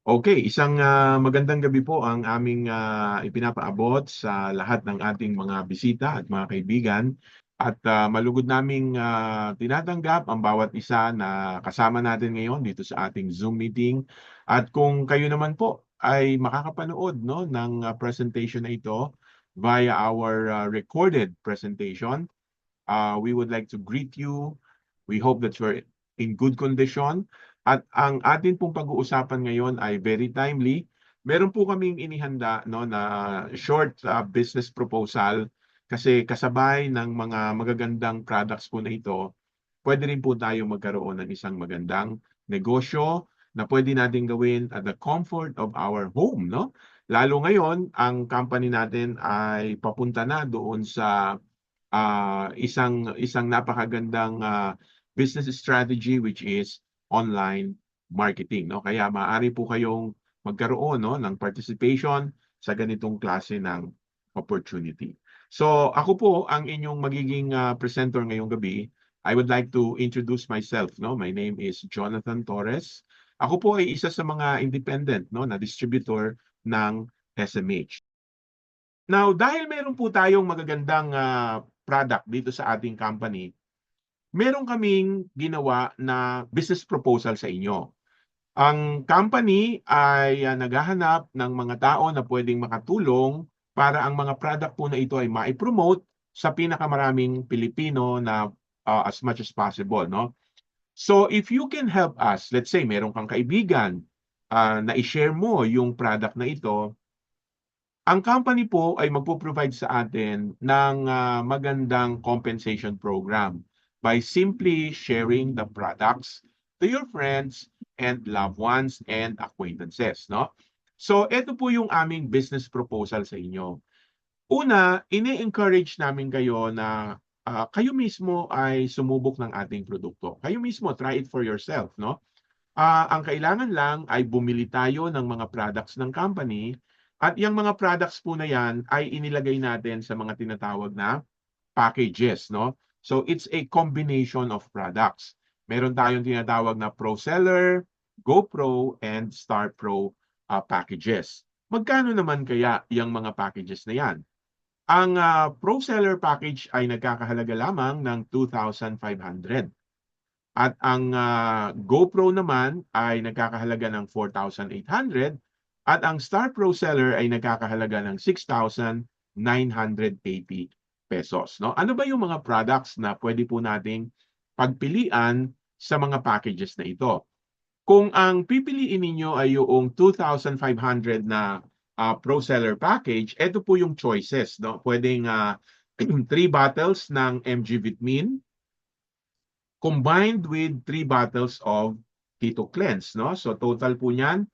Okay, isang magandang gabi po ang aming ipinapaabot sa lahat ng ating mga bisita at mga kaibigan. At malugod naming tinatanggap ang bawat isa na kasama natin ngayon dito sa ating Zoom meeting. At kung kayo naman po ay makakapanood no, ng presentation na ito via our recorded presentation, we would like to greet you. We hope that you're in good condition. At ang atin pong pag-uusapan ngayon ay very timely. Meron po kaming inihanda no, na short business proposal kasi kasabay ng mga magagandang products po na ito, pwede rin po tayo magkaroon ng isang magandang negosyo na pwede natin gawin at the comfort of our home. No? Lalo ngayon, ang company natin ay papunta na doon sa isang napakagandang business strategy which is online marketing, no? Kaya maaari po kayong magkaroon no ng participation sa ganitong klase ng opportunity. So ako po ang inyong magiging presenter ngayong gabi. I would like to introduce myself, no? My name is Jonathan Torres. Ako po ay isa sa mga independent no na distributor ng SMH. Now, dahil meron po tayong magagandang product dito sa ating company, meron kaming ginawa na business proposal sa inyo. Ang company ay naghahanap ng mga tao na pwedeng makatulong para ang mga product po na ito ay ma-promote sa pinakamaraming Pilipino na as much as possible, no? So if you can help us, let's say meron kang kaibigan na i-share mo yung product na ito, ang company po ay magpo-provide sa atin ng magandang compensation program by simply sharing the products to your friends and loved ones and acquaintances, no? So, ito po yung aming business proposal sa inyo. Una, ini-encourage namin kayo na kayo mismo ay sumubok ng ating produkto. Kayo mismo, try it for yourself, no? Ang kailangan lang ay bumili tayo ng mga products ng company at yung mga products po na yan ay inilagay natin sa mga tinatawag na packages, no? So it's a combination of products. Meron tayong tinatawag na Pro Seller, GoPro, and Star Pro packages. Magkano naman kaya yung mga packages na yan? Ang Pro Seller package ay nagkakahalaga lamang ng 2,500. At ang GoPro naman ay nagkakahalaga ng 4,800 at ang Star Pro Seller ay nagkakahalaga ng 6,980 pesos. No? Ano ba yung mga products na pwede po nating pagpilian sa mga packages na ito? Kung ang pipiliin ninyo ay yung 2,500 na Pro Seller package, ito po yung choices. No? Pwedeng 3 bottles ng MG Vitamin, combined with 3 bottles of Keto Cleanse, no? So total po niyan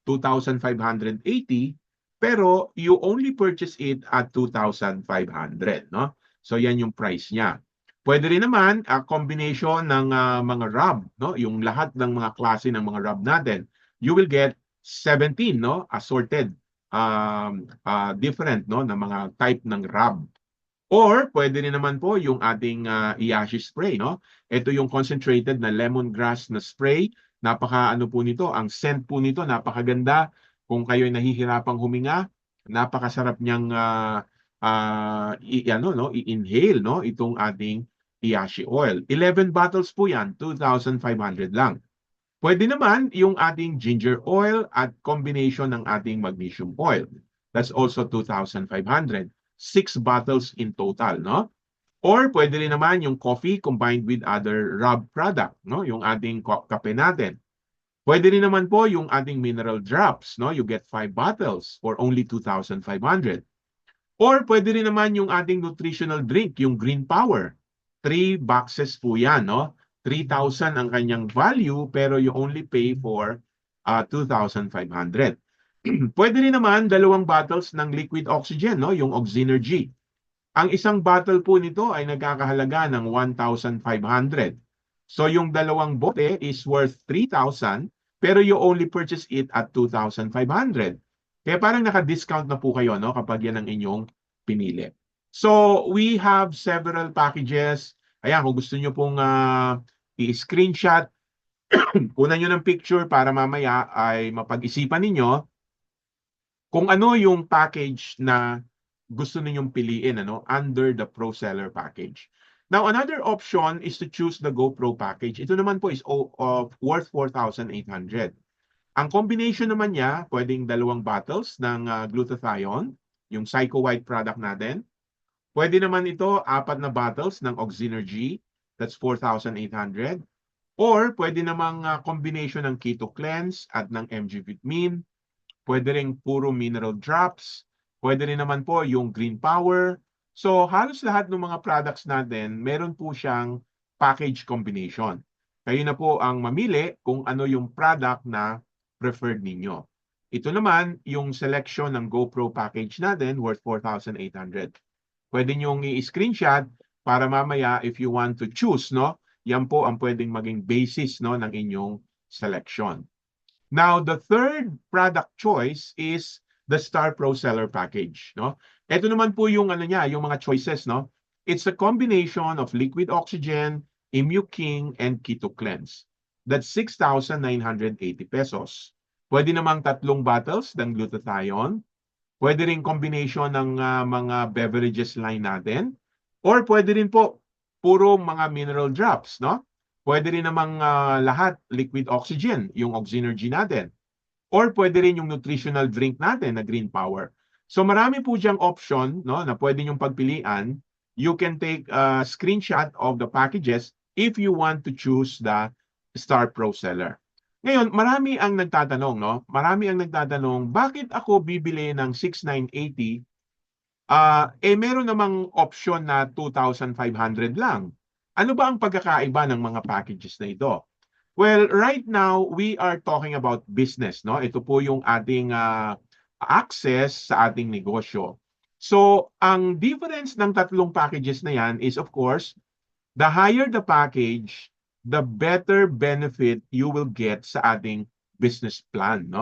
2,580 pero you only purchase it at 2,500, no? So yan yung price niya. Pwede rin naman a combination ng mga rub, no? Yung lahat ng mga klase ng mga rub natin. You will get 17, no? Assorted different no na mga type ng rub. Or pwede rin naman po yung ating Iyashi spray, no? Ito yung concentrated na lemongrass na spray. Napaka ano po nito, ang scent po nito napakaganda. Kung kayo ay nahihirapang huminga, napakasarap niyang ano no, i-inhale no itong ating Iyashi oil. 11 bottles po 'yan, 2,500 lang. Pwede naman yung ating ginger oil at combination ng ating magnesium oil. That's also 2,500. 6 bottles in total, no? Or pwede rin naman yung coffee combined with other rub product, no? Yung ating kape natin. Pwede rin naman po yung ating mineral drops, no? You get 5 bottles for only 2,500. Or pwede rin naman yung ating nutritional drink, yung Green Power. 3 boxes po yan, no? 3,000 ang kanyang value pero you only pay for 2,500. Pwede rin naman 2 bottles ng liquid oxygen, no? Yung Oxynergy. Ang isang bottle po nito ay nagkakahalaga ng 1,500. So yung dalawang bote is worth 3,000 pero you only purchase it at 2,500. Kaya parang naka-discount na po kayo no kapag yan ang inyong pinili. So we have several packages. Ayan, kung gusto nyo pong i-screenshot, Kunan nyo ng picture para mamaya ay mapag-isipan ninyo kung ano yung package na gusto ninyong piliin under the Pro Seller package. Now, another option is to choose the GoPro package. Ito naman po is worth 4,800. Ang combination naman niya, pwedeng dalawang bottles ng glutathione, yung Psycho White product natin. Pwede naman ito, 4 na bottles ng Oxynergy, that's 4,800. Or pwede namang combination ng Keto Cleanse at ng MG Vitamin. Pwede rin puro mineral drops. Pwede rin naman po yung Green Power. So halos lahat ng mga products natin, meron po siyang package combination. Kayo na po ang mamili kung ano yung product na preferred ninyo. Ito naman yung selection ng GoPro package natin worth 4,800. Pwede nyo i-screenshot para mamaya if you want to choose, yan po ang pwedeng maging basis ng inyong selection. Now, the third product choice is the Star Pro Seller package, Ito naman po yung yung mga choices, It's a combination of liquid oxygen, Immu-King, and Keto Cleanse. That's 6,980 pesos. Pwede namang 3 bottles ng glutathione. Pwede rin combination ng mga beverages line natin. Or pwede rin po puro mga mineral drops, Pwede rin namang lahat liquid oxygen, yung Oxynergy natin. Or pwede rin yung nutritional drink natin na Green Power. So marami po diyang option na pwede nyong pagpilian. You can take a screenshot of the packages if you want to choose the Star Pro Seller. Ngayon, marami ang nagtatanong, Marami ang nagtatanong, bakit ako bibili ng 6,980? Meron namang option na 2,500 lang. Ano ba ang pagkakaiba ng mga packages na ito? Well, right now, we are talking about business, Ito po yung ating access sa ating negosyo. So, ang difference ng tatlong packages na yan is, of course, the higher the package, the better benefit you will get sa ating business plan,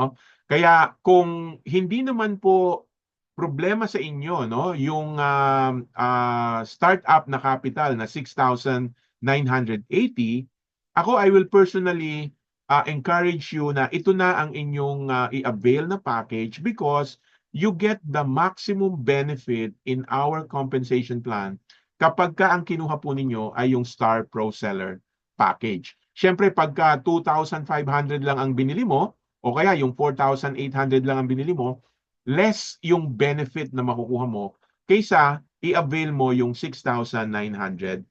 Kaya kung hindi naman po problema sa inyo, yung startup na capital na 6,980, ako I will personally encourage you na ito na ang inyong i-avail na package because you get the maximum benefit in our compensation plan kapag ka ang kinuha po ninyo ay yung Star Pro Seller package. Siyempre, pagka 2,500 lang ang binili mo, o kaya yung 4,800 lang ang binili mo, less yung benefit na makukuha mo kaysa i-avail mo yung 6,980.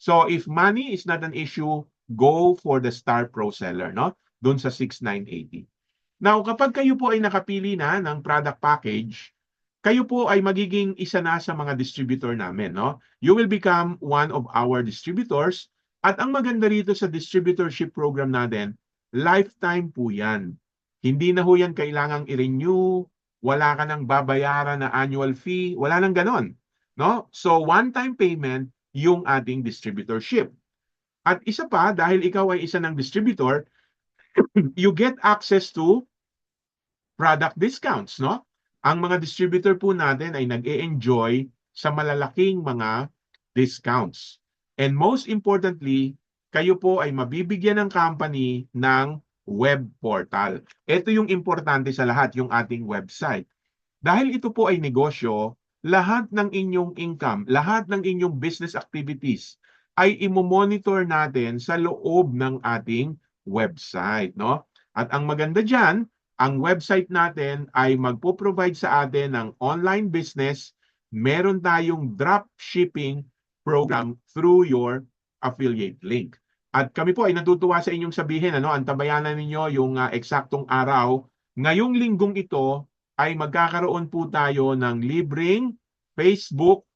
So if money is not an issue, go for the Star Pro Seller, Doon sa 6,980. Now, kapag kayo po ay nakapili na ng product package, kayo po ay magiging isa na sa mga distributor namin, You will become one of our distributors at ang maganda rito sa distributorship program natin, lifetime po yan. Hindi na ho yan kailangang i-renew, wala ka nang babayaran na annual fee, wala nang ganon. So one-time payment yung ating distributorship. At isa pa, dahil ikaw ay isa ng distributor, you get access to product discounts, Ang mga distributor po natin ay nag-e-enjoy sa malalaking mga discounts. And most importantly, kayo po ay mabibigyan ng company ng web portal. Ito yung importante sa lahat, yung ating website. Dahil ito po ay negosyo, lahat ng inyong income, lahat ng inyong business activities ay imo-monitor natin sa loob ng ating website, At ang maganda diyan, ang website natin ay magpo-provide sa atin ng online business. Meron tayong drop shipping program through your affiliate link. At kami po ay natutuwa sa inyong sabihin, antabayanan ninyo yung eksaktong araw. Ngayong linggong ito ay magkakaroon po tayo ng libreng Facebook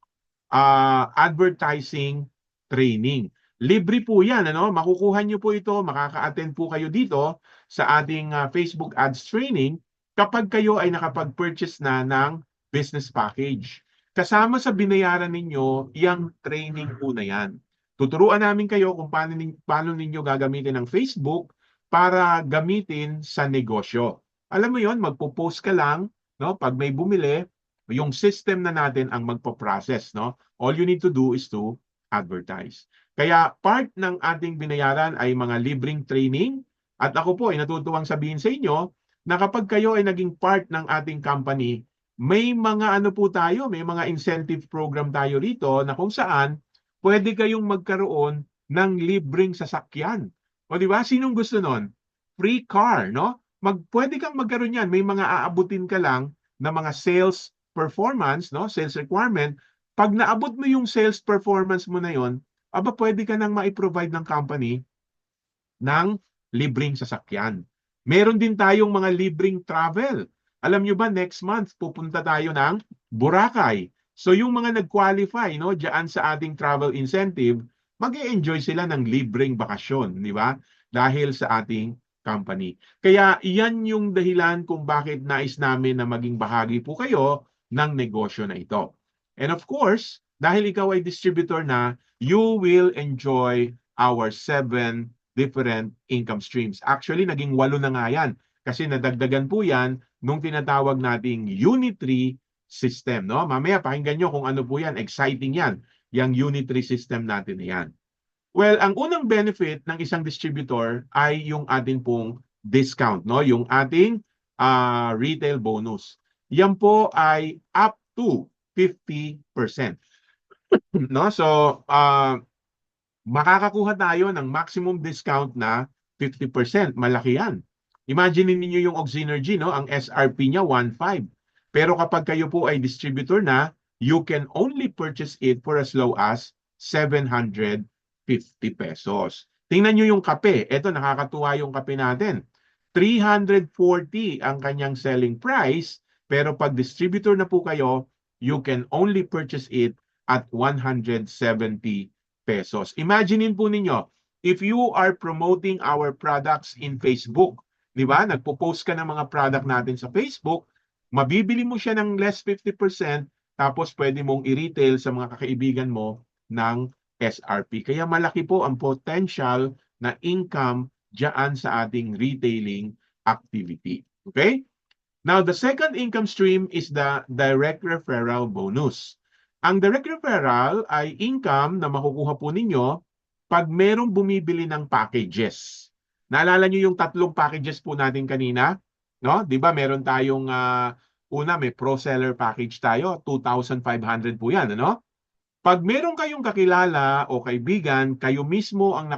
advertising training. Libre po yan, Makukuha nyo po ito, makaka-attend po kayo dito sa ating Facebook ads training kapag kayo ay nakapag-purchase na ng business package. Kasama sa binayaran ninyo, yung training po na yan. Tuturuan namin kayo kung paano ninyo gagamitin ang Facebook para gamitin sa negosyo. Alam mo yon, magpo-post ka lang, pag may bumili, yung system na natin ang magpo-process, All you need to do is to advertise. Kaya part ng ating binayaran ay mga libreng training. At ako po ay natutuwang sabihin sa inyo na kapag kayo ay naging part ng ating company, may mga ano po tayo, may mga incentive program tayo rito na kung saan pwede kayong magkaroon ng libreng sasakyan. O di ba? Sinong gusto nun? Free car, no? Pwede kang magkaroon yan. May mga aabutin ka lang na mga sales performance, no? Sales requirement. Pag naabot mo yung sales performance mo na yon, aba pwede ka nang ma-provide ng company ng libreng sasakyan. Meron din tayong mga libreng travel. Alam nyo ba, next month pupunta tayo ng Boracay. So yung mga nag-qualify no, diyan sa ating travel incentive, mag-e-enjoy sila ng libreng bakasyon, di ba? Dahil sa ating company. Kaya iyan yung dahilan kung bakit nais namin na maging bahagi po kayo ng negosyo na ito. And of course, dahil ikaw ay distributor na, you will enjoy our 7 different income streams. Actually, naging 8 na nga yan kasi nadagdagan po yan nung tinatawag nating unitary system. No? Mamaya pakinggan nyo kung ano po yan. Exciting yan, yung unitary system natin na yan. Well, ang unang benefit ng isang distributor ay yung ating pong discount, no? Yung ating retail bonus. Yan po ay up to 50%. No? So, makakakuha tayo ng maximum discount na 50%. Malaki yan. Imagine niyo yung Oxynergy, no? Ang SRP niya 1.5. Pero kapag kayo po ay distributor na, you can only purchase it for as low as 750 pesos. Tingnan niyo yung kape. Ito, nakakatuwa yung kape natin. 340 ang kanyang selling price, pero pag distributor na po kayo, you can only purchase it at 170 pesos. Imaginein po ninyo, if you are promoting our products in Facebook, di ba? Nagpo-post ka ng mga product natin sa Facebook, mabibili mo siya ng less 50%, tapos pwede mong i-retail sa mga kakaibigan mo ng SRP. Kaya malaki po ang potential na income diyan sa ating retailing activity. Okay? Now, the second income stream is the direct referral bonus. Ang direct referral ay income na makukuha po ninyo pag merong bumibili ng packages. Naalala nyo yung 3 packages po natin kanina? No? Di ba meron tayong una may pro seller package tayo, 2,500 po yan, ano? Pag meron kayong kakilala o kaibigan, kayo mismo ang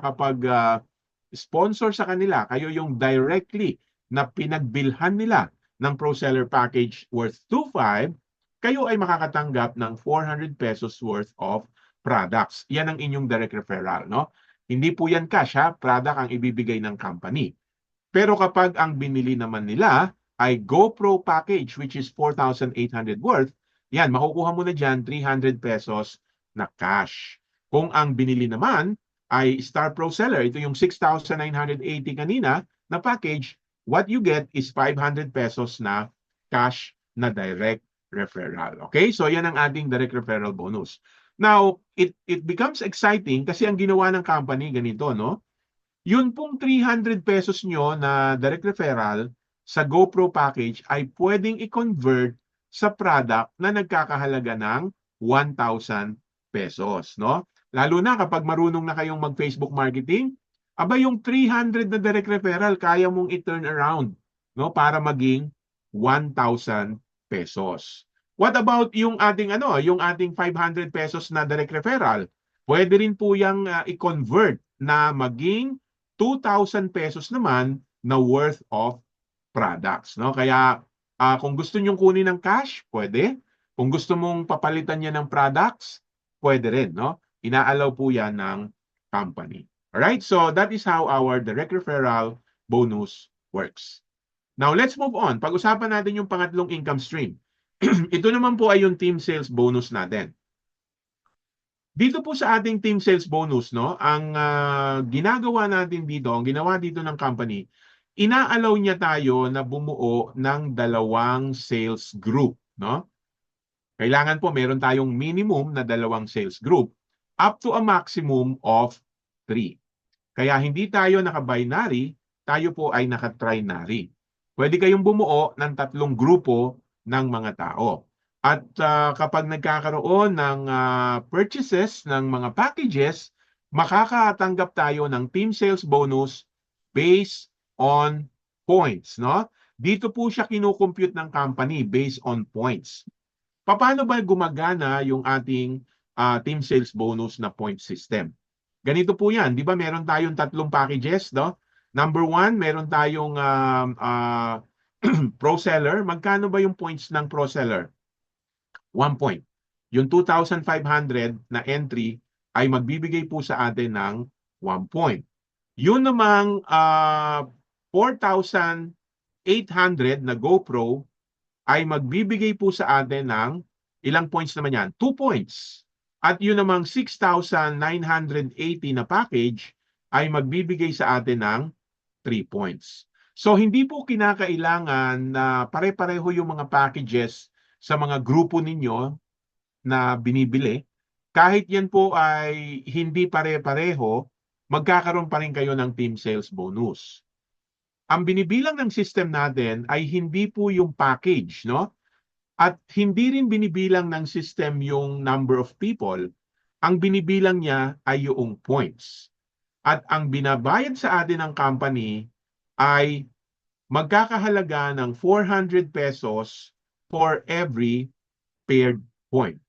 sponsor sa kanila, kayo yung directly na pinagbilhan nila ng pro seller package worth 2,500, kayo ay makakatanggap ng 400 pesos worth of products. Yan ang inyong direct referral, no? Hindi po yan cash, ha? Product ang ibibigay ng company. Pero kapag ang binili naman nila ay GoPro package, which is 4,800 worth, yan, makukuha mo na dyan 300 pesos na cash. Kung ang binili naman ay Star Pro Seller, ito yung 6,980 kanina na package, what you get is 500 pesos na cash na direct referral. Okay? So yan ang ating direct referral bonus. Now, it becomes exciting kasi ang ginawa ng company ganito, no? Yun pong 300 pesos nyo na direct referral sa GoPro package ay pwedeng i-convert sa product na nagkakahalaga ng 1,000 pesos, no? Lalo na kapag marunong na kayong mag-Facebook marketing, aba yung 300 na direct referral kaya mong i-turn around, no, para maging 1,000 pesos. What about yung ating yung ating 500 pesos na direct referral? Pwede rin po yang i-convert na maging 2,000 pesos naman na worth of products, no? Kaya kung gusto niyo kunin ng cash, pwede. Kung gusto mong papalitan niya ng products, pwede rin, no? Inaalaw po 'yan ng company. Alright? So that is how our direct referral bonus works. Now, let's move on. Pag-usapan natin yung pangatlong income stream. Ito naman po ay yung team sales bonus natin. Dito po sa ating team sales bonus, no, ang ginagawa natin dito, ang ginawa dito ng company, inaalaw niya tayo na bumuo ng 2 sales group, no? Kailangan po meron tayong minimum na 2 sales group up to a maximum of 3. Kaya hindi tayo naka-binary, tayo po ay naka-trinary. Pwede kayong bumuo ng 3 grupo ng mga tao. At kapag nagkakaroon ng purchases ng mga packages, makakatanggap tayo ng team sales bonus based on points, no? Dito po siya kinukompute ng company based on points. Paano ba gumagana yung ating team sales bonus na point system? Ganito po yan. Di ba meron tayong tatlong packages, no? Number one, meron tayong pro seller. Magkano ba yung points ng pro seller? 1 point. Yung 2,500 na entry ay magbibigay po sa atin ng 1 point. Yun namang 4,800 na GoPro ay magbibigay po sa atin ng ilang points naman yan? 2 points. At yun namang 6,980 na package ay magbibigay sa atin ng 3 points. So hindi po kinakailangan na pare-pareho yung mga packages sa mga grupo ninyo na binibili. Kahit yan po ay hindi pare-pareho, magkakaroon pa rin kayo ng team sales bonus. Ang binibilang ng system natin ay hindi po yung package, no? At hindi rin binibilang ng system yung number of people. Ang binibilang niya ay yung points. At ang binabayad sa atin ng company ay magkakahalaga ng 400 pesos for every paired point.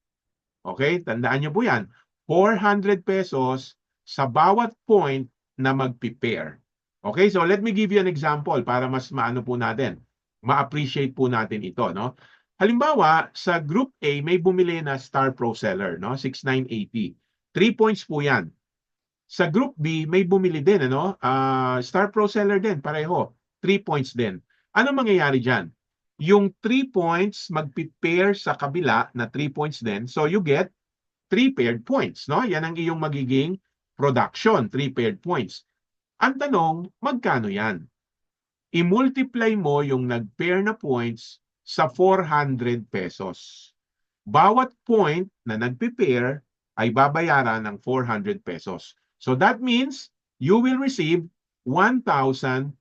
Okay? Tandaan niyo po yan. 400 pesos sa bawat point na magpi-pair. Okay? So let me give you an example para mas maano po natin. Ma-appreciate po natin ito, no? Halimbawa, sa Group A may bumili na Star Pro Seller, no? 6,980. 3 points po 'yan. Sa Group B may bumili din, ano? Star Pro Seller din, pareho. 3 points din. Ano mangyayari diyan? Yung 3 points magpi-pair sa kabila na 3 points din. So you get 3 paired points, no? Yan ang iyong magiging production, 3 paired points. Ang tanong, magkano yan? I-multiply mo yung nag-pair na points sa 400 pesos. Bawat point na nagpi-pair ay babayaran ng 400 pesos. So that means you will receive 1,200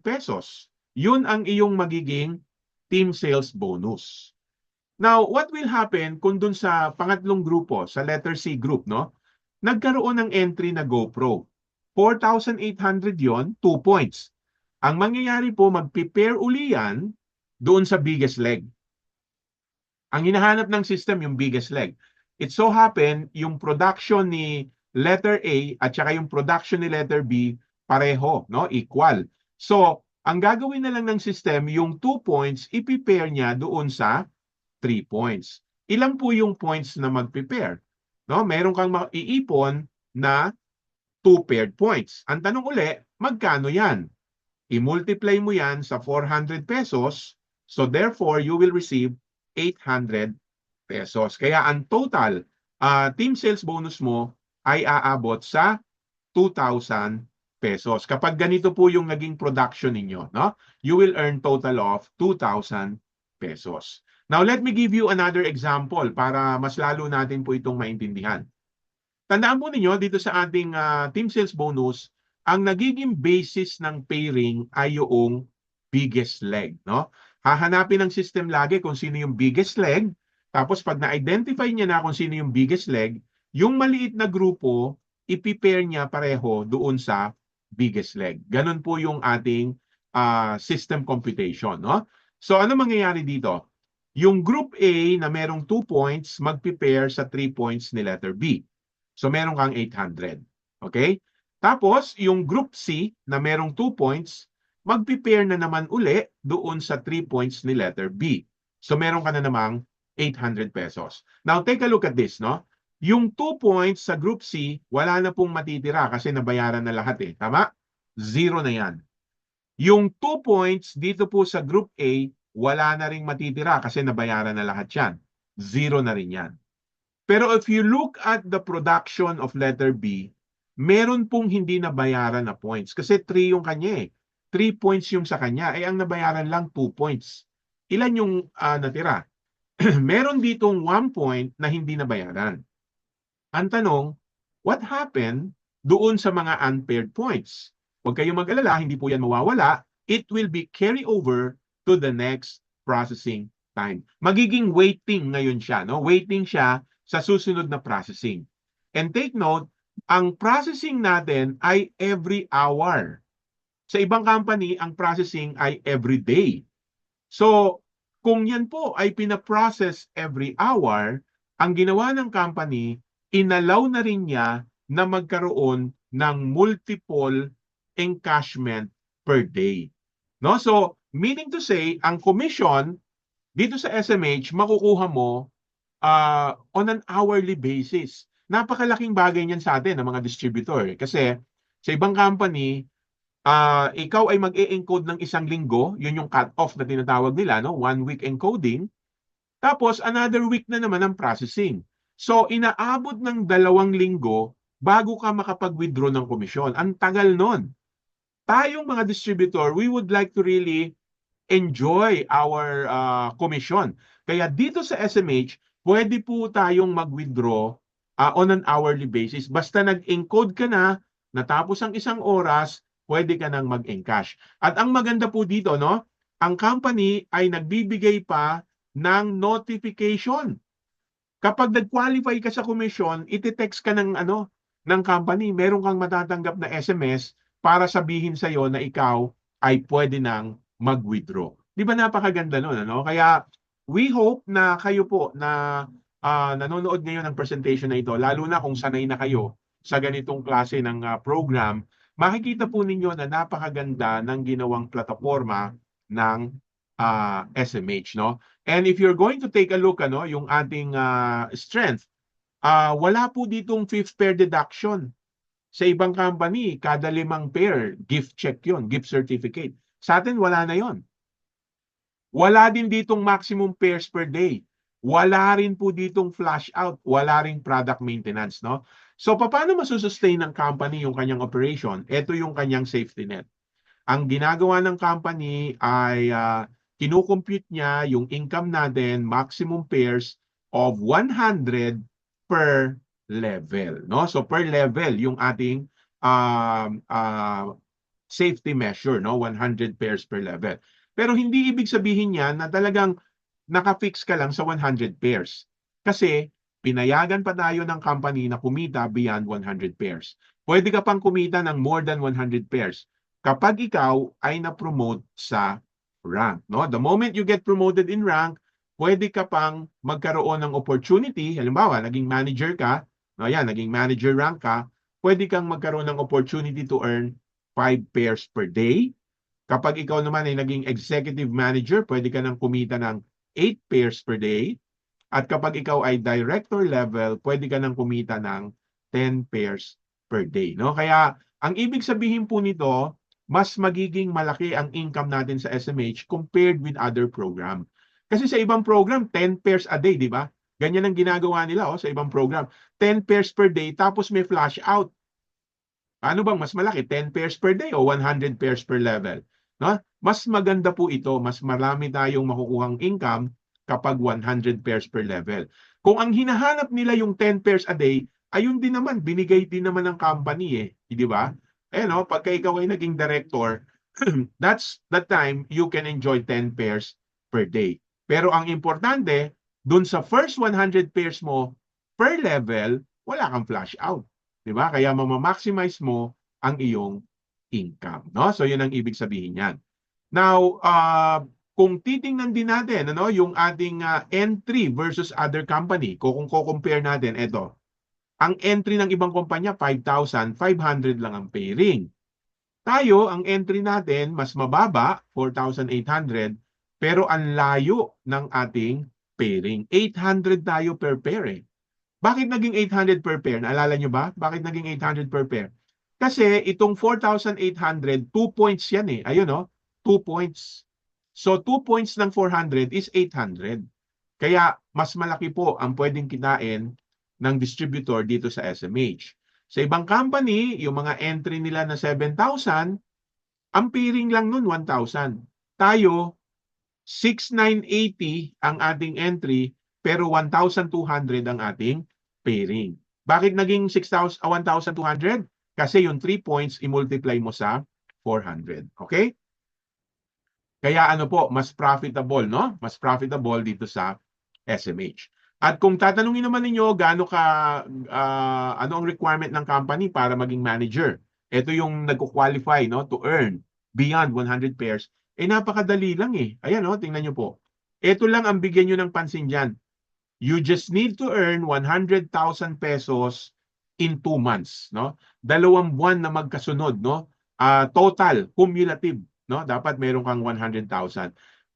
pesos. Yun ang iyong magiging team sales bonus. Now, what will happen kung dun sa pangatlong grupo, sa letter C group, no? Nagkaroon ng entry na GoPro. 4,800 yon, 2 points. Ang mangyayari po, magpi-pair uli yan doon sa biggest leg. Ang hinahanap ng system yung biggest leg. It so happen, yung production ni letter A at saka yung production ni letter B, pareho, no? Equal. So, ang gagawin na lang ng system, yung 2 points, ipi-pair niya doon sa 3 points. Ilan po yung points na magpi-pair? No? Meron kang iipon na 2 paired points. Ang tanong uli, magkano yan? I-multiply mo yan sa 400 pesos, so therefore you will receive 800 pesos. Kaya ang total team sales bonus mo ay aabot sa 2,000 pesos. Kapag ganito po yung naging production ninyo, no? You will earn total of 2,000 pesos. Now let me give you another example para mas lalo natin po itong maintindihan. Tandaan po ninyo dito sa ating team sales bonus, ang nagiging basis ng pairing ay yung biggest leg, no? Hahanapin ng system lagi kung sino yung biggest leg, tapos pag na-identify niya na kung sino yung biggest leg, yung maliit na grupo, ipi-pair niya pareho doon sa biggest leg. Ganun po yung ating system computation, no? So ano mangyayari dito? Yung group A na merong 2 points, magpi-pair sa 3 points ni letter B. So meron kang 800. Okay? Tapos, yung group C na merong 2 points, magpi-pair na naman uli doon sa 3 points ni letter B. So meron ka na namang 800 pesos. Now, take a look at this, no? Yung 2 points sa group C, wala na pong matitira kasi nabayaran na lahat eh. Tama? Zero na yan. Yung 2 points dito po sa group A, wala na ring matitira kasi nabayaran na lahat yan. Zero na rin yan. Pero if you look at the production of letter B, meron pong hindi nabayaran na points. Kasi 3 yung kanya eh. 3 points yung sa kanya. Eh ang nabayaran lang 2 points. Ilan yung natira? Meron ditong 1 point na hindi nabayaran. Ang tanong, what happened doon sa mga unpaired points? Huwag kayong mag-alala, hindi po yan mawawala. It will be carry over to the next processing time. Magiging waiting ngayon siya. No? Waiting siya sa susunod na processing. And take note, Ang processing natin ay every hour. Sa ibang company, ang processing ay every day. So, kung yan po ay pinaprocess every hour, ang ginawa ng company, inallow na rin niya na magkaroon ng multiple encashment per day. No? So, meaning to say, ang commission dito sa SMH, makukuha mo on an hourly basis. Napakalaking bagay niyan sa atin ng mga distributor. Kasi sa ibang company, ikaw ay mag-e-encode ng isang linggo, yun yung cut-off na tinatawag nila, no? 1 week encoding. Tapos another week na naman ang processing. So inaabot ng 2 linggo bago ka makapag-withdraw ng komisyon. Ang tagal nun. Tayong mga distributor, we would like to really enjoy our commission. Kaya dito sa SMH, pwede po tayong mag-withdraw on an hourly basis. Basta nag-encode ka na, natapos ang 1 oras, pwede ka nang mag-encash. At ang maganda po dito, no, ang company ay nagbibigay pa ng notification. Kapag nag-qualify ka sa commission, iti-text ka ng company, meron kang matatanggap na SMS para sabihin sa iyo na ikaw ay pwede nang mag-withdraw. Di ba napakaganda nun, ano? Kaya we hope na kayo po na nanonood ngayon ng presentation na ito, lalo na kung sanay na kayo sa ganitong klase ng program, makikita po ninyo na napakaganda ng ginawang plataforma ng SMH, no? And if you're going to take a look, yung ating strength, wala po ditong 5th pair deduction. Sa ibang company, kada 5 pair, gift check yon, gift certificate. Sa atin, wala na yon. Wala din ditong maximum pairs per day. Wala rin po ditong flash out. Wala rin product maintenance, no? So, paano masusustain ng company yung kanyang operation? Ito yung kanyang safety net. Ang ginagawa ng company ay kinocompute niya yung income natin, maximum pairs of 100 per level. No? So per level, yung ating safety measure, no? 100 pairs per level. Pero hindi ibig sabihin yan na talagang nakafix ka lang sa 100 pairs. Kasi pinayagan pa tayo ng company na kumita beyond 100 pairs. Pwede ka pang kumita ng more than 100 pairs kapag ikaw ay na-promote sa rank. No? The moment you get promoted in rank, pwede ka pang magkaroon ng opportunity. Halimbawa, naging manager ka, no, yan, naging manager rank ka, pwede kang magkaroon ng opportunity to earn 5 pairs per day. Kapag ikaw naman ay naging executive manager, pwede ka nang kumita ng 8 pairs per day. At kapag ikaw ay director level, pwede ka nang kumita ng 10 pairs per day. No? Kaya ang ibig sabihin po nito, mas magiging malaki ang income natin sa SMH compared with other program. Kasi sa ibang program, 10 pairs a day, di ba? Ganyan ang ginagawa nila sa ibang program. 10 pairs per day, tapos may flash out. Ano bang mas malaki? 10 pairs per day o 100 pairs per level? No? Mas maganda po ito, mas marami tayong makukuhang income kapag 100 pairs per level. Kung ang hinahanap nila yung 10 pairs a day, ayun din naman, binigay din naman ng company di ba? Pagka ikaw ay naging director, that's the time you can enjoy 10 pairs per day. Pero ang importante, dun sa first 100 pairs mo per level, wala kang flash out. Di ba? Kaya mamamaximize mo ang iyong income. No? So yun ang ibig sabihin niyan. Now, kung titingnan din natin yung ating entry versus other company, kung compare natin, ito, ang entry ng ibang kumpanya, 5,500 lang ang pairing. Tayo, ang entry natin, mas mababa, 4,800, pero ang layo ng ating pairing. 800 tayo per pair Bakit naging 800 per pair? Naalala nyo ba? Bakit naging 800 per pair? Kasi itong 4,800, 2 points yan Ayun 2 points. So 2 points ng 400 is 800. Kaya mas malaki po ang pwedeng kitain ng distributor dito sa SMH. Sa ibang company, yung mga entry nila na 7,000, ang pairing lang nun 1,000. Tayo, 6,980 ang ating entry, pero 1,200 ang ating pairing. Bakit naging 1,200? Kasi yung 3 points, i-multiply mo sa 400. Okay? Kaya mas profitable, no? Mas profitable dito sa SMH. At kung tatanungin naman ninyo ano ang requirement ng company para maging manager. Ito yung nagko-qualify, no, to earn beyond 100 pairs. Napakadali lang eh. Ayan, no, tingnan nyo po. Ito lang ang bigyan nyo ng pansin dyan. You just need to earn 100,000 pesos in 2 months, no? 2 buwan na magkasunod, no? Total, cumulative, no? Dapat meron kang 100,000.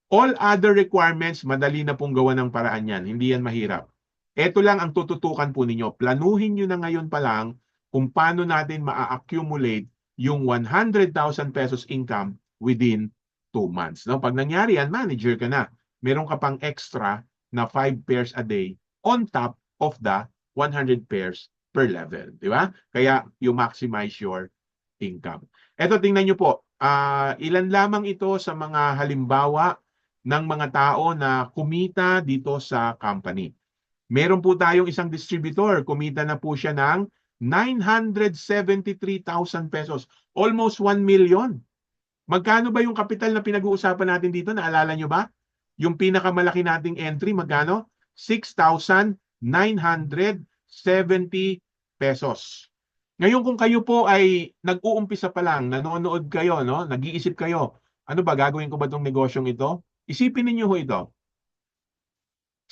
All other requirements, madali na pong gawa ng paraan yan. Hindi yan mahirap. Ito lang ang tututukan po ninyo. Planuhin nyo na ngayon pa lang kung paano natin maa-accumulate yung 100,000 pesos income within 2 months. No? Pag nangyari yan, manager ka na. Meron ka pang extra na 5 pairs a day on top of the 100 pairs per level. Di ba? Kaya you maximize your income. Ito, tingnan nyo po. Ilan lamang ito sa mga halimbawa ng mga tao na kumita dito sa company. Meron po tayong isang distributor, kumita na po siya ng 973,000 pesos. Almost 1 million. Magkano ba yung kapital na pinag-uusapan natin dito? Naalala nyo ba? Yung pinakamalaki nating entry, magkano? 6,970 pesos. Ngayon kung kayo po ay nag-uumpisa pa lang, nanonood kayo, no? Nag-iisip kayo, ano ba, gagawin ko ba itong negosyong ito? Isipin ninyo ho ito.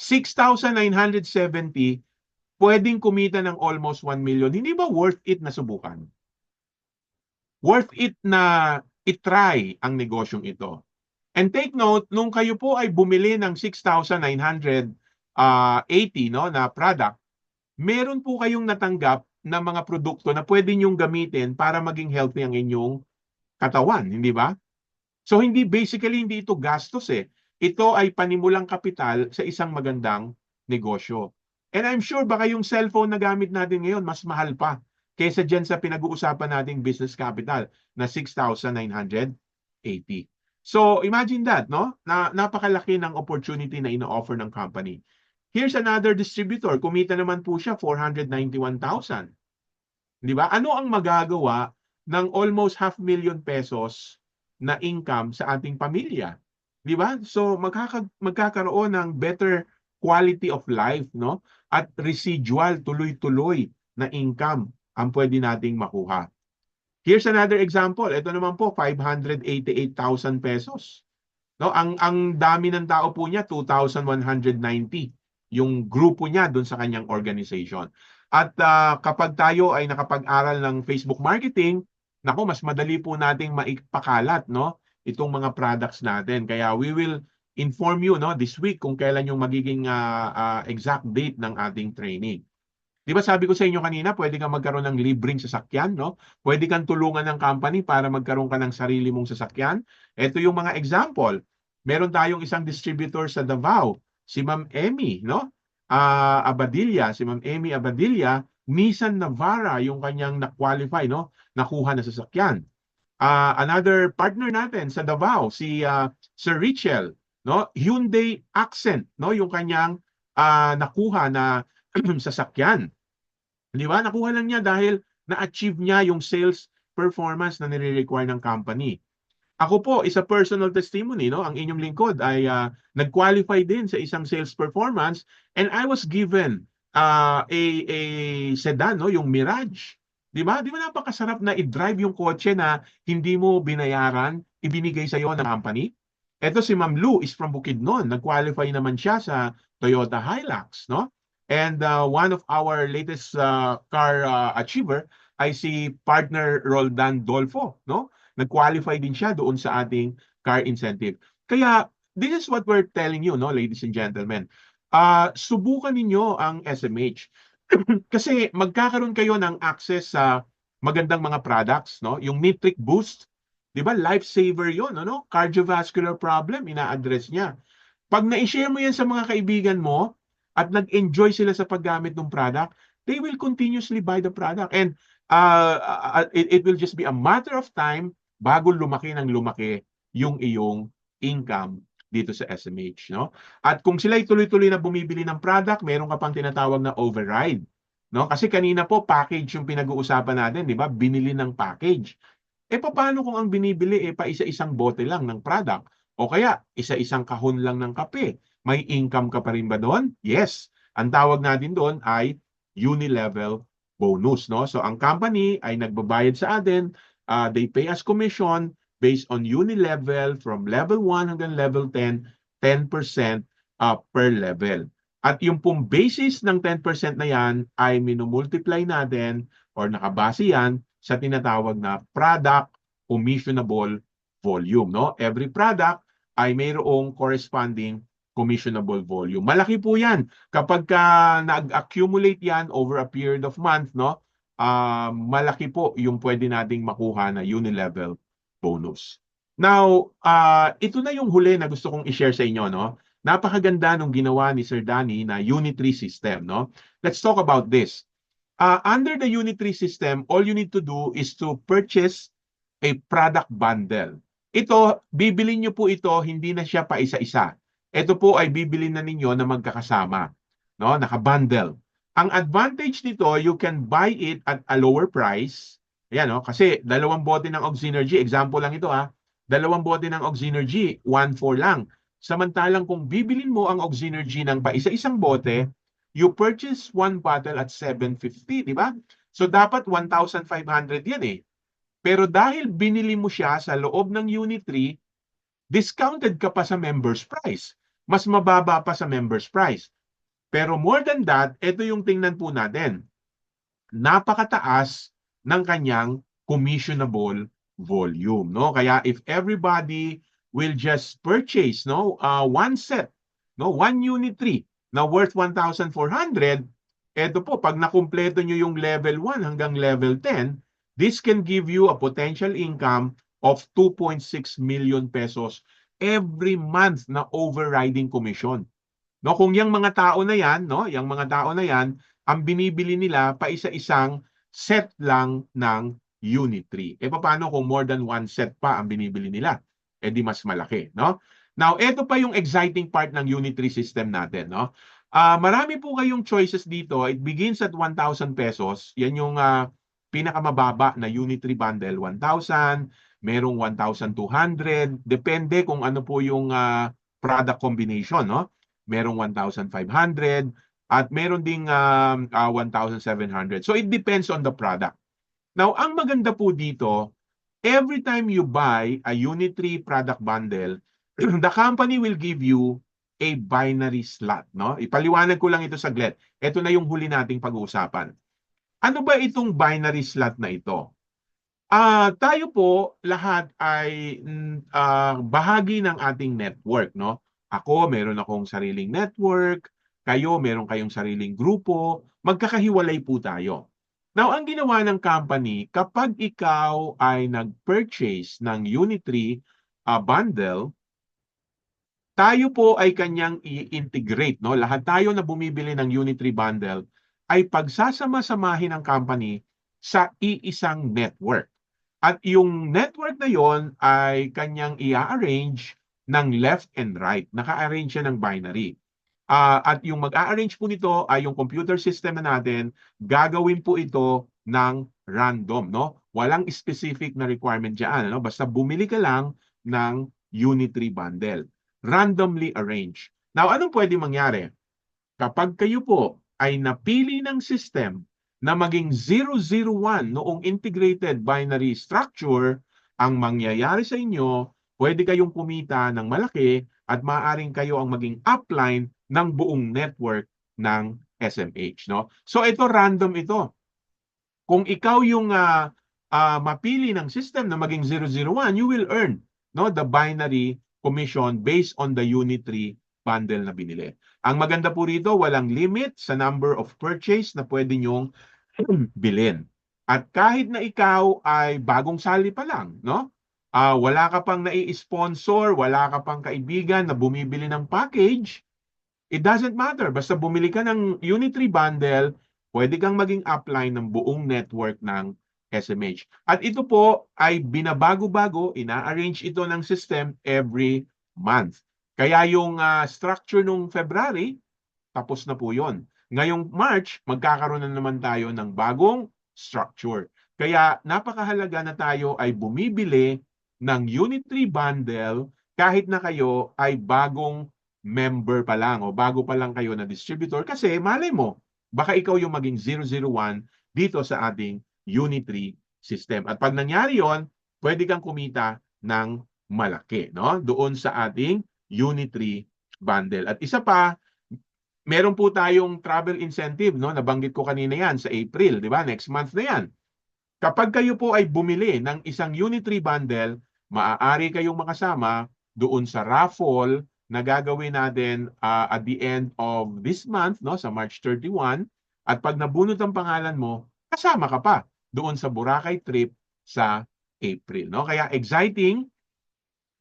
6,970, pwedeng kumita ng almost 1 million. Hindi ba worth it na subukan? Worth it na itry ang negosyong ito. And take note, nung kayo po ay bumili ng 6,980 no, na product, meron po kayong natanggap na mga produkto na pwede nyong gamitin para maging healthy ang inyong katawan, hindi ba? So basically hindi ito gastos eh. Ito ay panimulang kapital sa isang magandang negosyo. And I'm sure baka yung cellphone na gamit natin ngayon mas mahal pa kaysa dyan sa pinag-uusapan nating business capital na 6,980. So imagine that, no? Napakalaki ng opportunity na ino-offer ng company. Here's another distributor. Kumita naman po siya 491,000. Di ba? Ano ang magagawa ng almost 500,000 pesos na income sa ating pamilya? Di ba? So magkakaroon ng better quality of life, no? At residual, tuloy-tuloy na income ang pwede nating makuha. Here's another example. Ito naman po, 588,000 pesos. No, ang dami ng tao po niya, 2,190 yung grupo niya doon sa kanyang organization. At kapag tayo ay nakapag-aral ng Facebook marketing, nako, mas madali po nating maipakalat, no, itong mga products natin. Kaya we will inform you, no, this week kung kailan yung magiging exact date ng ating training. Di ba sabi ko sa inyo kanina, pwede kang magkaroon ng libreng sasakyan, no? Pwede kang tulungan ng company para magkaroon ka ng sarili mong sasakyan. Ito yung mga example. Meron tayong isang distributor sa Davao, si Ma'am Emmy, no? Abadilla, si Ma'am Emmy Abadilla, Nissan Navara yung kanyang na-qualify, no? Nakuha na sasakyan. Another partner natin sa Davao, si Sir Richel, no? Hyundai Accent, no? Yung kanyang nakuha na sasakyan. Di ba? Nakuha lang niya dahil na-achieve niya yung sales performance na nire-require ng company. Ako po, isa personal testimony, no? Ang inyong lingkod ay nag-qualify din sa isang sales performance and I was given a sedan, no? Yung Mirage. Di ba? Di ba napakasarap na i-drive yung kotse na hindi mo binayaran, ibinigay sa iyo ng company? Ito si Ma'am Lou is from Bukidnon. Nag-qualify naman siya sa Toyota Hilux, no? And one of our latest car achiever ay si partner Roldan Dolfo, no? Nag-qualify din siya doon sa ating car incentive. Kaya this is what we're telling you, no, ladies and gentlemen. Subukan ninyo ang SMH. Kasi magkakaroon kayo ng access sa magandang mga products, no? Yung Nitric Boost, 'di ba? Lifesaver 'yon, ano? Cardiovascular problem ina-address niya. Pag na-share mo 'yan sa mga kaibigan mo at nag-enjoy sila sa paggamit ng product, they will continuously buy the product and it will just be a matter of time bago lumaki ng lumaki yung iyong income dito sa SMH, no? At kung sila ay tuloy-tuloy na bumibili ng product, meron ka pang tinatawag na override, no? Kasi kanina po package yung pinag-uusapan natin, 'di ba? Binili ng package. Paano kung ang binibili pa isa-isang bote lang ng product o kaya isa-isang kahon lang ng kape? May income ka pa rin ba doon? Yes. Ang tawag natin doon ay uni-level bonus, no? So ang company ay nagbabayad sa atin, they pay us commission based on uni-level from level 1 hanggang level 10, 10% per level. At yung pong basis ng 10% na yan ay minumultiply natin or nakabase yan sa tinatawag na product commissionable volume, no? Every product ay mayroong corresponding commissionable volume. Malaki po yan. Kapag nag-accumulate yan over a period of month, no? Malaki po yung pwede nating makuha na uni-level bonus. Now, ito na yung huli na gusto kong i-share sa inyo, no? Napakaganda nung ginawa ni Sir Danny na Uni3 system, no? Let's talk about this. Under the Uni3 system, all you need to do is to purchase a product bundle. Ito, bibili nyo po ito, hindi na siya pa isa-isa. Ito po ay bibili na ninyo na magkakasama, no? Naka-bundle. Ang advantage nito, you can buy it at a lower price. Ayan, no? Kasi dalawang bote ng Oxynergy, example lang ito dalawang bote ng Oxynergy, 1.4 lang. Samantalang kung bibilin mo ang Oxynergy ng pa isa-isang bote, you purchase one bottle at 750, di ba? So dapat 1,500 yan eh. Pero dahil binili mo siya sa loob ng Uni3, discounted ka pa sa member's price. Mas mababa pa sa member's price. Pero more than that, ito yung tingnan po natin. Napakataas ng kanyang commissionable volume, no? Kaya if everybody will just purchase, no, one set, no, one Uni3 na worth 1,400, ito po, pag nakumpleto nyo yung level 1 hanggang level 10, this can give you a potential income of 2.6 million pesos every month na overriding commission. No, kung yung mga tao na yan, no, yung mga tao na yan, ang binibili nila pa isa-isang set lang ng Uni3. Paano kung more than one set pa ang binibili nila? Di mas malaki, no? Now, ito pa yung exciting part ng Uni3 system natin, no? Marami po kayong choices dito. It begins at 1,000 pesos. Yan yung pinakamababa na Uni3 bundle, 1,000, merong 1,200, depende kung ano po yung product combination, no? Merong 1,500 at meron ding 1,700. So it depends on the product. Now, ang maganda po dito, every time you buy a Uni3 product bundle, the company will give you a binary slot, no? Ipaliwanag ko lang ito saglit. Ito na yung huli nating pag-uusapan. Ano ba itong binary slot na ito? Tayo po lahat ay bahagi ng ating network, no? Ako, meron akong sariling network, kayo, meron kayong sariling grupo, magkakahiwalay po tayo. Now, ang ginawa ng company, kapag ikaw ay nag-purchase ng Uni3 bundle, tayo po ay kanyang i-integrate, no? Lahat tayo na bumibili ng Uni3 bundle ay pagsasama-samahin ng company sa iisang network. At yung network na yon ay kanyang i-arrange ng left and right. Naka-arrange siya ng binary. At yung mag-a-arrange po nito ay yung computer system na natin, gagawin po ito ng random, no? Walang specific na requirement diyan, no? Basta bumili ka lang ng Uni3 bundle. Randomly arranged. Now, anong pwede mangyari? Kapag kayo po ay napili ng system na maging 001 noong integrated binary structure, ang mangyayari sa inyo, pwede kayong kumita ng malaki at maaaring kayo ang maging upline ng buong network ng SMH, no? So ito random ito. Kung ikaw yung mapili ng system na maging 001, you will earn, no, the binary commission based on the Uni3 bundle na binili. Ang maganda po rito, walang limit sa number of purchase na pwede nyong bilhin. At kahit na ikaw ay bagong sali pa lang, no? Wala ka pang nai-sponsor, wala ka pang kaibigan na bumibili ng package, it doesn't matter. Basta bumili ka ng Uni3 bundle, pwede kang maging upline ng buong network ng SMH. At ito po ay binabago-bago, ina-arrange ito ng system every month. Kaya yung structure nung February, tapos na po yon. Ngayong March, magkakaroon na naman tayo ng bagong structure. Kaya napakahalaga na tayo ay bumibili ng Uni3 bundle kahit na kayo ay bagong member pa lang o bago pa lang kayo na distributor kasi malay mo, baka ikaw yung maging 001 dito sa ating Unitree system. At pag nangyari yon, pwede kang kumita ng malaki, no? Doon sa ating Unitree bundle. At isa pa, meron po tayong travel incentive, no? Nabanggit ko kanina yan sa April, di ba? Next month na yan. Kapag kayo po ay bumili ng isang Unitree bundle, maaari kayong makasama doon sa raffle na gagawin natin at the end of this month, no, sa March 31. At pag nabunot ang pangalan mo, kasama ka pa doon sa Boracay trip sa April. No? Kaya exciting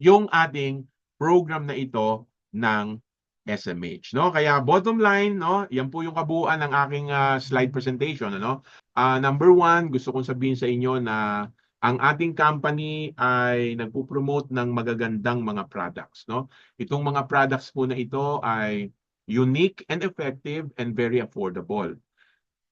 yung ating program na ito ng SMH. No? Kaya bottom line, no, yan po yung kabuuan ng aking slide presentation. Ano? Number one, gusto kong sabihin sa inyo na ang ating company ay nagpo-promote ng magagandang mga products. No? Itong mga products po na ito ay unique and effective and very affordable.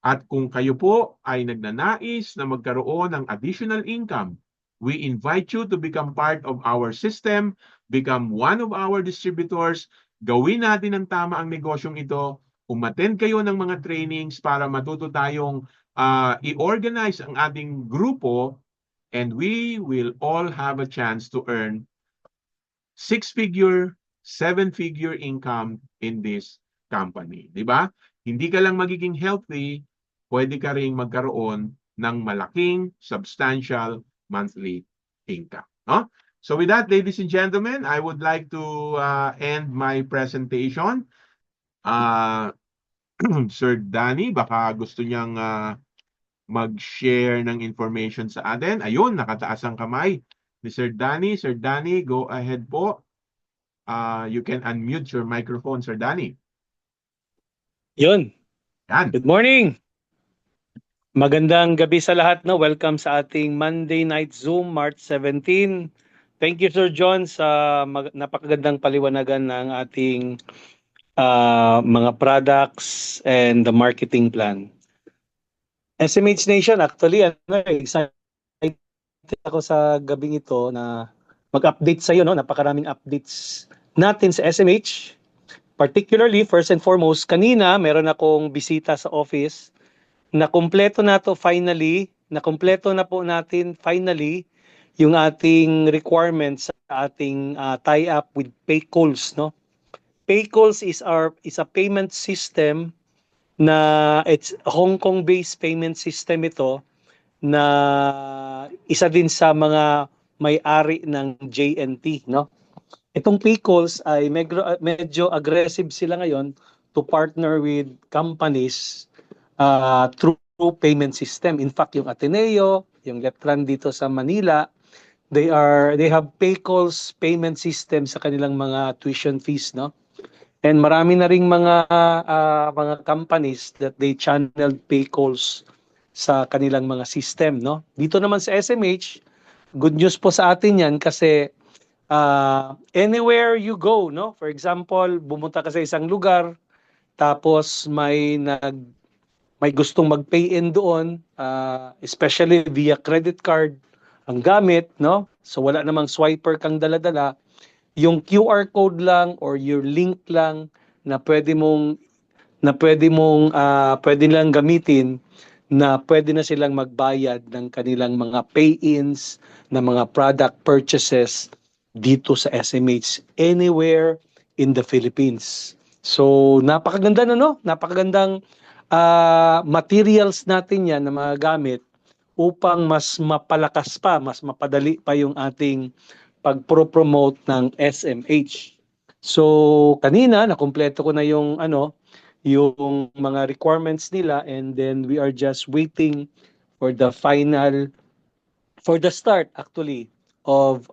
At kung kayo po ay nagnanais na magkaroon ng additional income, we invite you to become part of our system, become one of our distributors, gawin natin ng tama ang negosyong ito, umattend kayo ng mga trainings para matuto tayong i-organize ang ating grupo, and we will all have a chance to earn six-figure, seven-figure income in this company. Di ba? Hindi ka lang magiging healthy, pwede ka rin magkaroon ng malaking, substantial monthly income. No? So with that, ladies and gentlemen, I would like to end my presentation. Sir Danny, baka gusto niyang mag-share ng information sa atin. Ayun, nakataas ang kamay ni Sir Danny. Sir Danny, go ahead po. You can unmute your microphone, Sir Danny. Yun. Yan. Good morning. Magandang gabi sa lahat. No? Welcome sa ating Monday Night Zoom, March 17. Thank you, Sir John, sa napakagandang paliwanagan ng ating mga products and the marketing plan. SMH Nation, actually, excited ako sa gabing ito na mag-update sa iyo. No? Napakaraming updates natin sa SMH. Particularly, first and foremost, kanina meron akong bisita sa office. Nakumpleto na po natin finally yung ating requirements sa ating tie-up with Paycols, no? Paycols is a payment system na it's Hong Kong-based payment system ito na isa din sa mga may-ari ng JNT, no? Itong Paycols ay medyo aggressive sila ngayon to partner with companies through payment system. In fact, yung Ateneo, yung Letran dito sa Manila, they have Paycols payment system sa kanilang mga tuition fees, no? And marami na ring mga companies that they channeled Paycols sa kanilang mga system, no? Dito naman sa SMH, good news po sa atin 'yan kasi anywhere you go, no? For example, bumunta ka sa isang lugar tapos may gustong mag-pay-in doon, especially via credit card ang gamit, no? So wala namang swiper kang dala-dala, yung QR code lang or your link lang na pwede lang gamitin na pwede na silang magbayad ng kanilang mga pay-ins na mga product purchases dito sa SMH anywhere in the Philippines. So napakaganda napakagandang materials natin yan na mga gamit upang mas mapalakas pa, mas mapadali pa yung ating pag-promote ng SMH. So kanina nakumpleto ko na yung mga requirements nila, and then we are just waiting for the start actually of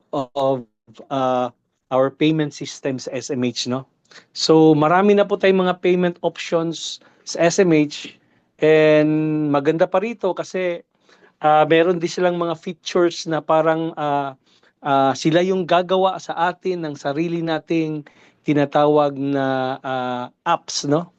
our payment systems SMH, no? So marami na po tayong mga payment options sa SMH, and maganda pa rito kasi meron din silang mga features na parang sila yung gagawa sa atin ng sarili nating tinatawag na apps, no?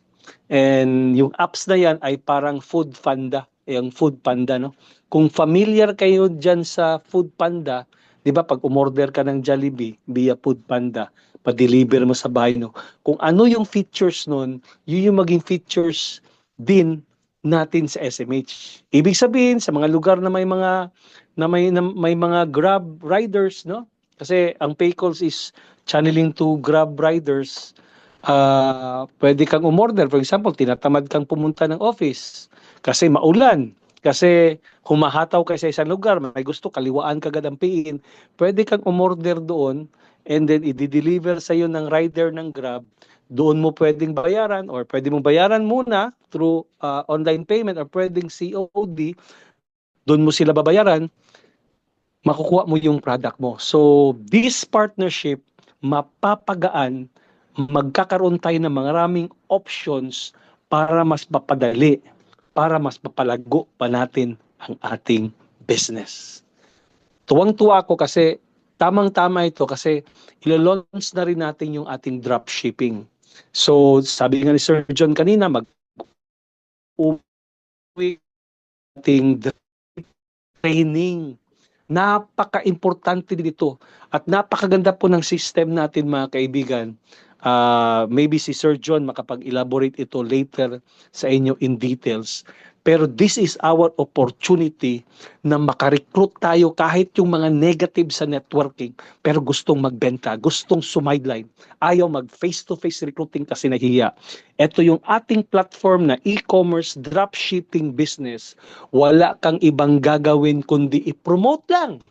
And yung apps na yan ay parang Food Panda, yung Food Panda, no? Kung familiar kayo dyan sa Food Panda, di ba pag umorder ka ng Jollibee via Food Panda, pa-deliver mo sa bahay nyo. Kung ano yung features nun, yun yung maging features din natin sa SMH. Ibig sabihin sa mga lugar na may mga may mga Grab riders, no? Kasi ang Paycalls is channeling to Grab riders. Pwede kang umorder. For example, tinatamad kang pumunta ng office kasi maulan, kasi humahataw ka sa isang lugar, may gusto, kaliwaan kagad ang piin, pwede kang umorder doon and then i-deliver sa iyo ng rider ng Grab. Doon mo pwedeng bayaran or pwede mo bayaran muna through online payment or pwedeng COD. Doon mo sila babayaran, makukuha mo yung product mo. So, this partnership, mapapagaan, magkakaroon tayo ng maraming options para mas mapadali, para mas mapalago pa natin ang ating business. Tuwang-tuwa ako kasi tamang-tama ito kasi ilo-launch na rin natin yung ating dropshipping. So, sabi nga ni Sir John kanina, mag-uwi ating training. Napaka-importante dito at napakaganda po ng system natin, mga kaibigan. Maybe si Sir John makapag-elaborate ito later sa inyo in details. Pero this is our opportunity na makarecruit tayo kahit yung mga negative sa networking pero gustong magbenta, gustong sumideline, ayaw mag face-to-face recruiting kasi nahiya. Ito yung ating platform na e-commerce dropshipping business. Wala kang ibang gagawin kundi i-promote lang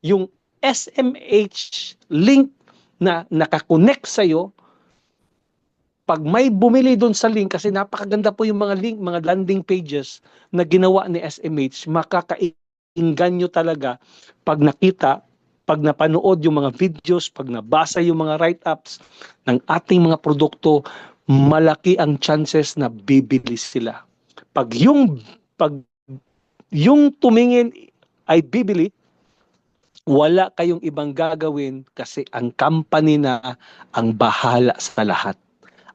yung SMH link na nakakonect sa'yo. Pag may bumili doon sa link, kasi napakaganda po yung mga link, mga landing pages na ginawa ni SMH, makakainganyo talaga pag nakita, pag napanood yung mga videos, pag nabasa yung mga write-ups ng ating mga produkto, malaki ang chances na bibili sila. Pag yung tumingin ay bibili, wala kayong ibang gagawin kasi ang company na ang bahala sa lahat.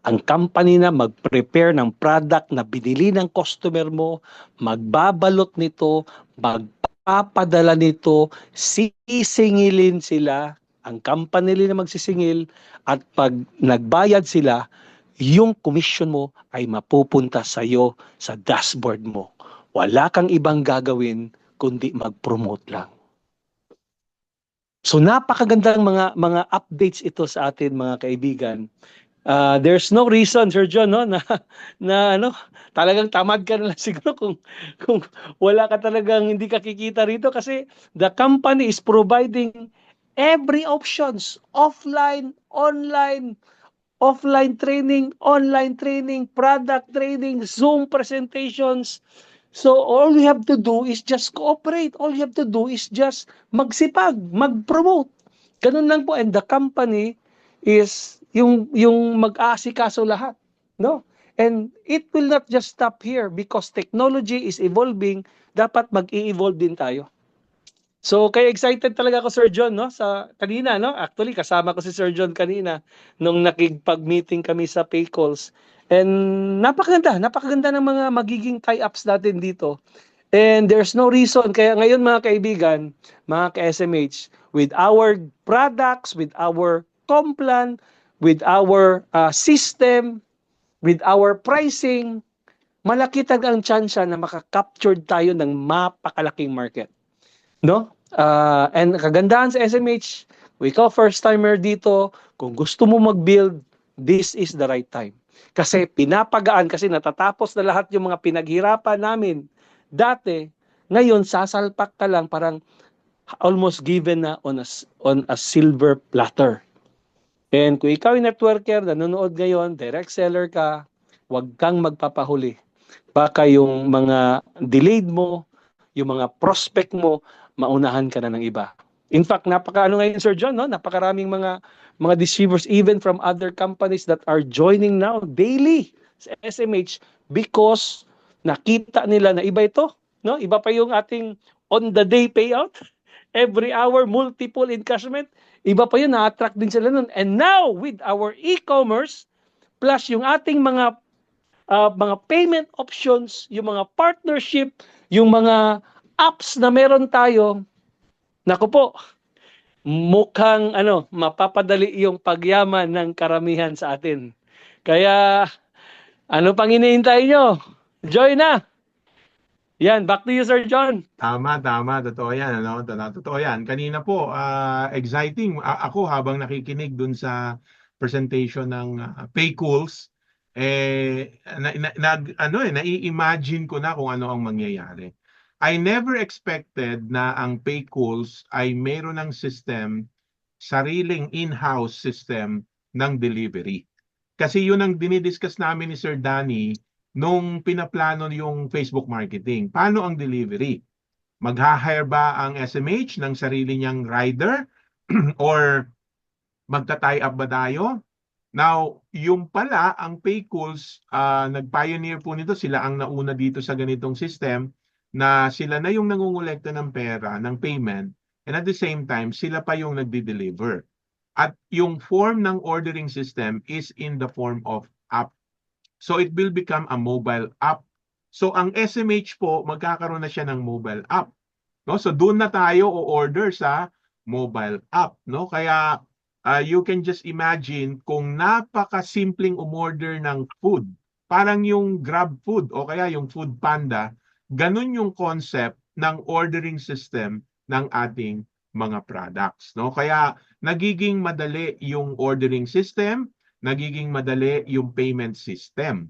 Ang company na mag-prepare ng product na binili ng customer mo, magbabalot nito, magpapadala nito, sisingilin sila, ang company nila magsisingil, at pag nagbayad sila, yung commission mo ay mapupunta sa iyo sa dashboard mo. Wala kang ibang gagawin kundi mag-promote lang. So napakagandang mga updates ito sa atin, mga kaibigan. There's no reason, Sir John, no, na talagang tamad ka na lang siguro kung wala ka talagang hindi ka kikita rito kasi the company is providing every options, offline, offline training, online training, product training, Zoom presentations. So all you have to do is just cooperate. All you have to do is just magsipag, mag-promote. Ganun lang po, and the company is yung mag-aasikaso lahat, no? And it will not just stop here because technology is evolving, dapat mag-i-evolve din tayo. So kaya excited talaga ako, Sir John, no? Sa kanina, no? Actually kasama ko si Sir John kanina nung nakipag-meeting kami sa Paycalls. And napakaganda ng mga magiging tie-ups natin dito. And there's no reason. Kaya ngayon, mga kaibigan, mga ka-SMH, with our products, with our complan, with our system, with our pricing, malaki ang tsansya na makakaptured tayo ng mapakalaking market. No? And kagandahan sa SMH, ikaw first timer dito, kung gusto mo mag-build, this is the right time. Kasi pinapagaan, kasi natatapos na lahat yung mga pinaghirapan namin dati. Ngayon sasalpak ka lang, parang almost given na on a silver platter. And kung ikaw yung networker, nanonood ngayon, direct seller ka, huwag kang magpapahuli. Baka yung mga delayed mo, yung mga prospect mo, maunahan ka na ng iba. In fact, napakaano ngayon, Sir John, no? Napakaraming mga distributors even from other companies that are joining now daily sa SMH because nakita nila na iba ito, no? Iba pa yung ating on the day payout, every hour multiple encashment. Iba pa yun, na-attract din sila nun. And now with our e-commerce plus yung ating mga payment options, yung mga partnership, yung mga apps na meron tayo, naku po, mukhang mapapadali yung pagyaman ng karamihan sa atin. Kaya ano pang hinihintay nyo? Join na! Yan, back to you, Sir John. Tama, tama. Totoo yan. Ano? Totoo yan. Kanina po, exciting. Ako habang nakikinig dun sa presentation ng Paycools, nai-imagine ko na kung ano ang mangyayari. I never expected na ang Paycools ay mayroon ng system, sariling in-house system ng delivery. Kasi yun ang dinidiscuss namin ni Sir Danny nung pinaplano yung Facebook marketing. Paano ang delivery? Magha-hire ba ang SMH ng sarili niyang rider or magta-tie up ba tayo? Now, yung pala, ang Paycools, nag-pioneer po nito, sila ang nauna dito sa ganitong system na sila na yung nangungulekta ng pera, ng payment, and at the same time, sila pa yung nagdi-deliver. At yung form ng ordering system is in the form of app. So it will become a mobile app. So ang SMH po, magkakaroon na siya ng mobile app. No? So doon na tayo o-order sa mobile app. No? Kaya you can just imagine kung napakasimpleng umorder ng food. Parang yung Grab Food o kaya yung Food Panda, ganun yung concept ng ordering system ng ating mga products. No? Kaya nagiging madali yung ordering system, nagiging madali yung payment system.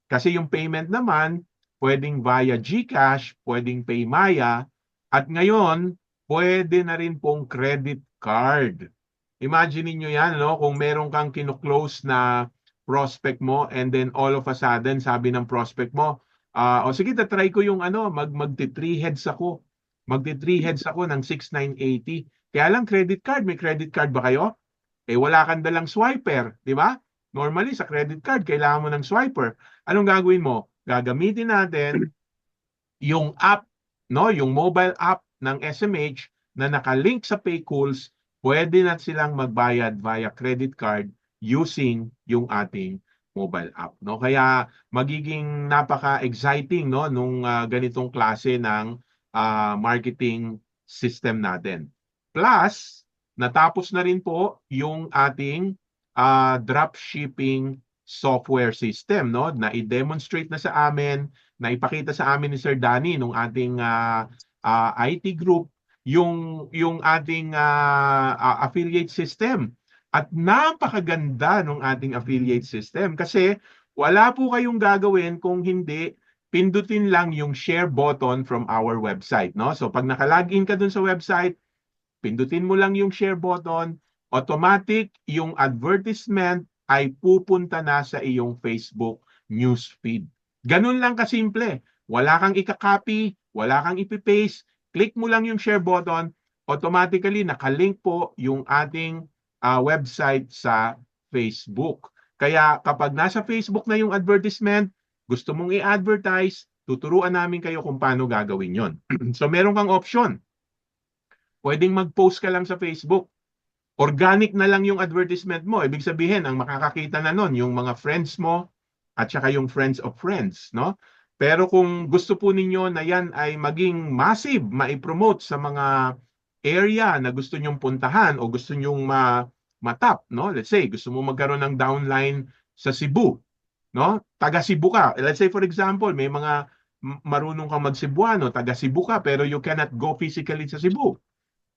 Kasi yung payment naman, pwedeng via GCash, pwedeng Paymaya, at ngayon, pwede na rin pong credit card. Imagine niyo yan, no? Kung meron kang kino-close na prospect mo and then all of a sudden, sabi ng prospect mo, o sige, try ko yung magti-3 heads ako. Magti-3 heads ako ng 6,980. Kaya lang credit card, may credit card ba kayo? Wala kang dalang swiper, di ba? Normally, sa credit card, kailangan mo ng swiper. Anong gagawin mo? Gagamitin natin yung app, no, yung mobile app ng SMH na nakalink sa Paycools, pwede na silang magbayad via credit card using yung ating mobile app, no? Kaya magiging napaka-exciting, no, nung ganitong klase ng marketing system natin. Plus, natapos na rin po yung ating dropshipping software system, no? Na i-demonstrate na sa amin, na ipakita sa amin ni Sir Danny nung ating IT group yung ating affiliate system. At napakaganda ng ating affiliate system kasi wala po kayong gagawin kung hindi pindutin lang yung share button from our website, no? So pag naka-login ka dun sa website, pindutin mo lang yung share button, automatic yung advertisement ay pupunta na sa iyong Facebook newsfeed. Ganun lang kasimple. Wala kang ika-copy, wala kang ipipaste, click mo lang yung share button, automatically nakalink po yung ating website sa Facebook. Kaya kapag nasa Facebook na yung advertisement, gusto mong i-advertise, tuturuan namin kayo kung paano gagawin yon. So meron kang option. Pwedeng mag-post ka lang sa Facebook. Organic na lang yung advertisement mo. Ibig sabihin, ang makakakita na nun, yung mga friends mo at saka yung friends of friends, no? Pero kung gusto po ninyo na yan ay maging massive, ma-promote sa mga area na gusto nyong puntahan o gusto nyong matap, no? Let's say, gusto mo magkaroon ng downline sa Cebu, no? Taga Cebu ka. Let's say for example, may mga marunong kang mag-Cebuano, taga Cebu ka, pero you cannot go physically sa Cebu.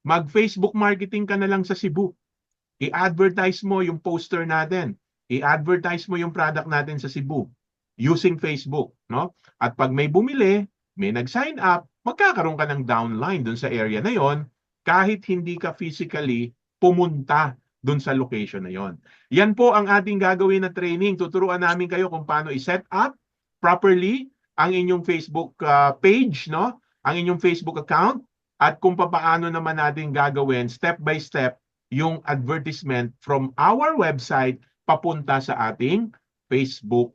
Mag-Facebook marketing ka na lang sa Cebu. I-advertise mo yung poster natin. I-advertise mo yung product natin sa Cebu using Facebook, no? At pag may bumili, may nag-sign up, magkakaroon ka ng downline dun sa area na yon kahit hindi ka physically pumunta dun sa location na yon. Yan po ang ating gagawin na training. Tuturuan namin kayo kung paano i-set up properly ang inyong Facebook page, no? Ang inyong Facebook account at kung paano naman natin gagawin step by step yung advertisement from our website papunta sa ating Facebook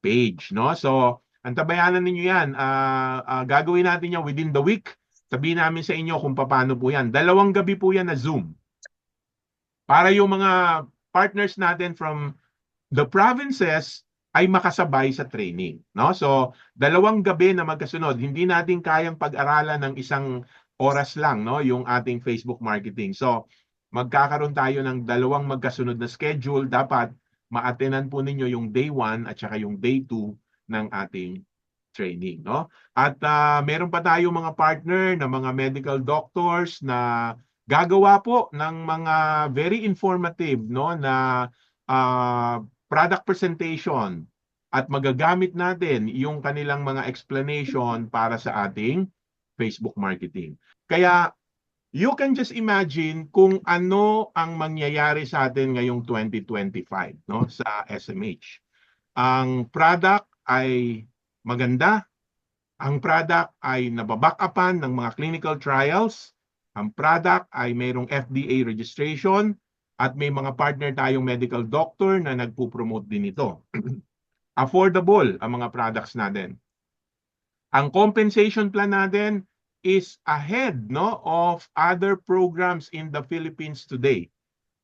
page, no? So, antabayanan ninyo yan. Gagawin natin yan within the week. Sabihin namin sa inyo kung paano po yan. 2 gabi po yan na Zoom. Para yung mga partners natin from the provinces ay makasabay sa training, no? So, 2 gabi na magkasunod. Hindi natin kayang pag-aralan ng isang oras lang, no, yung ating Facebook marketing. So, magkakaroon tayo ng dalawang magkasunod na schedule. Dapat ma-attendan po ninyo yung day 1 at saka yung day 2 ng ating training, no? At meron pa tayong mga partner na mga medical doctors na gagawa po ng mga very informative, no, na product presentation, at magagamit natin yung kanilang mga explanation para sa ating Facebook marketing. Kaya you can just imagine kung ano ang mangyayari sa atin ngayong 2025, no, sa SMH. Ang product ay maganda, ang product ay nababack-upan ng mga clinical trials, ang product ay mayroong FDA registration, at may mga partner tayong medical doctor na nagpo-promote din ito. Affordable ang mga products natin. Ang compensation plan natin is ahead, no, of other programs in the Philippines today.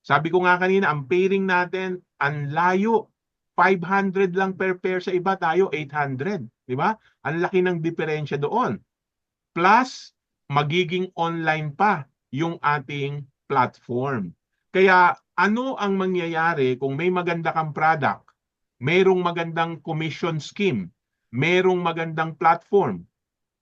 Sabi ko nga kanina, ang pairing natin, ang layo. 500 lang per pair sa iba, tayo 800. Di ba? Ang laki ng diferensya doon. Plus, magiging online pa yung ating platform. Kaya ano ang mangyayari kung may maganda kang product, mayroong magandang commission scheme, mayroong magandang platform,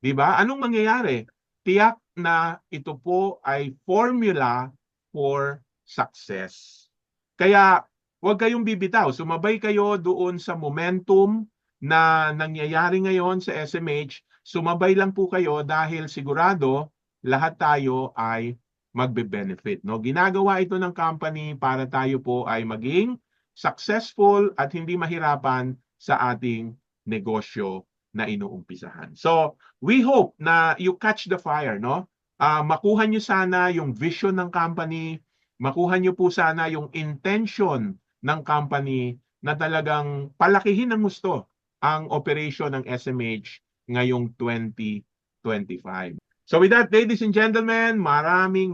di ba? Anong mangyayari? Tiyak na ito po ay formula for success. Kaya huwag kayong bibitaw. Sumabay kayo doon sa momentum na nangyayari ngayon sa SMH. Sumabay lang po kayo dahil sigurado lahat tayo ay magbe-benefit. No? Ginagawa ito ng company para tayo po ay maging successful at hindi mahirapan sa ating negosyo na inuumpisahan. So, we hope na you catch the fire, no? Makuha nyo sana yung vision ng company, makuha nyo po sana yung intention ng company na talagang palakihin ng gusto ang operation ng SMH ngayong 2025. So with that, ladies and gentlemen, maraming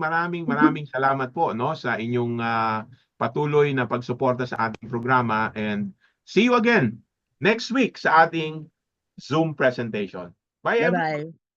salamat po, no, sa inyong patuloy na pagsuporta sa ating programa, and see you again next week sa ating Zoom presentation. Bye everyone. Bye-bye.